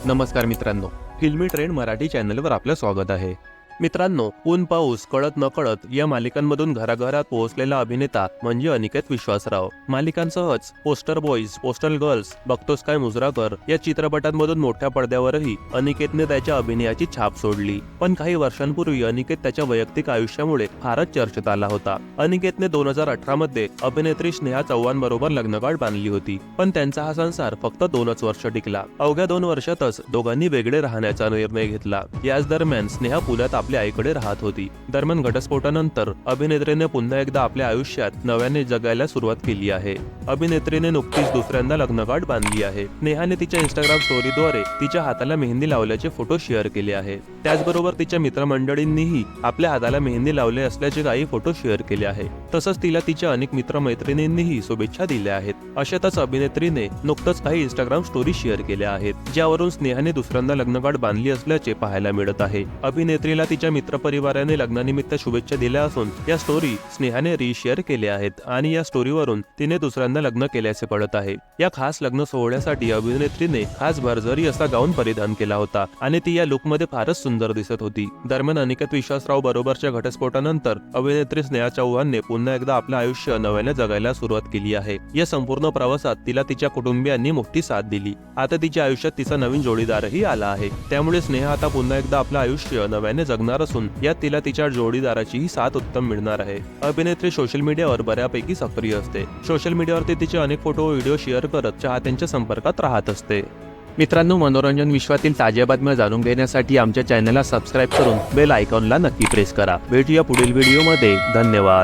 नमस्कार मित्रांनो, फिल्मी ट्रेंड मराठी चॅनलवर आपलं स्वागत आहे. मित्रांनो, ऊन पाऊस कळत नकळत या मालिकांमधून घराघरात पोहोचलेला अभिनेता म्हणजे अनिकेत विश्वासराव. मालिकांसहच poster boys, poster girls, Baghtos Kay Mujrakar या चित्रपटांमधून मोठ्या पडद्यावरही अनिकेतने त्याच्या अभिनयाची छाप सोडली. पण काही वर्षांपूर्वी अनिकेत त्याच्या वैयक्तिक आयुष्यामुळे फारच चर्चेत आला होता. अनिकेतने 2018 मध्ये अभिनेत्री स्नेहा चव्हाण बरोबर लग्नगाठ बांधली होती, पण त्यांचा हा संसार फक्त 2च वर्ष टिकला. अवघ्या 2 वर्षातच दोघांनी वेगळे राहण्याचा निर्णय घेतला. याच दरम्यान स्नेहा पुण्यात आपल्या आईकडे राहत होती. दरम्यान घटस्फोटानंतर अभिनेत्रीने पुन्हा एकदा आपल्या आयुष्यात नव्याने जगायला सुरुवात केली आहे. अभिनेत्रीने नुकतीच दुसऱ्यांदा लग्नगाठ बांधली आहे. नेहाने तिच्या इंस्टाग्राम स्टोरीद्वारे तिच्या हाताला मेहंदी लावल्याचे फोटो शेअर केले आहे. त्याचबरोबर तिच्या मित्रमंडळींनीही आपल्या हाताला मेहंदी लावले असल्याचे काही फोटो शेअर केले आहे. तसंच तिला तिच्या अनेक मित्रमैत्रिणींनीही शुभेच्छा दिल्या आहेत. अशातच अभिनेत्रीने नुकतंच काही इंस्टाग्राम स्टोरी शेअर केल्या आहेत, ज्यावरून स्नेहाने दुसऱ्यांदा लग्नगाठ बांधली असल्याचे पाहायला मिळत आहे. अभिनेत्रीला तिच्या मित्रपरिवाराने लग्नानिमित्त शुभेच्छा दिल्या असून या स्टोरी स्नेहाने रिशेअर केल्या आहेत आणि या स्टोरीवरून तिने दुसऱ्यांदा लग्न केल्याचे कळत आहे. या खास लग्न सोहळ्यासाठी अभिनेत्रीने खास भरजरी असा गाऊन परिधान केला होता आणि ती या लुकमध्ये फारच सुंदर दिसत होती. दरम्यान अनिकेत विश्वासराव बरोबरच्या घटस्फोटानंतर अभिनेत्री स्नेहा चव्हाणने पुन्हा एकदा आपलं आयुष्य नव्याने जगायला सुरुवात केली आहे. या संपूर्ण प्रवासात तिला तिच्या कुटुंबियांनी मोठी साथ दिली. आता तिच्या आयुष्यात तिचा नवीन जोडीदारही आला आहे. त्यामुळे स्नेहा आता पुन्हा एकदा आपलं आयुष्य नव्याने जगणार असून यात तिला तिच्या जोडीदाराचीही साथ उत्तम मिळणार आहे. अभिनेत्री सोशल मीडियावर बऱ्यापैकी सक्रिय असते. सोशल मीडियावरती तिचे अनेक फोटो व्हिडिओ शेअर करत चाहत्यांच्या संपर्कात राहत असते. मित्रांनो, मनोरंजन विश्वातील ताज्या बातम्या जाणून घेण्यासाठी आमच्या चॅनलला सबस्क्राईब करून बेल आयकॉनला नक्की प्रेस करा. भेटूया पुढील व्हिडिओमध्ये. धन्यवाद.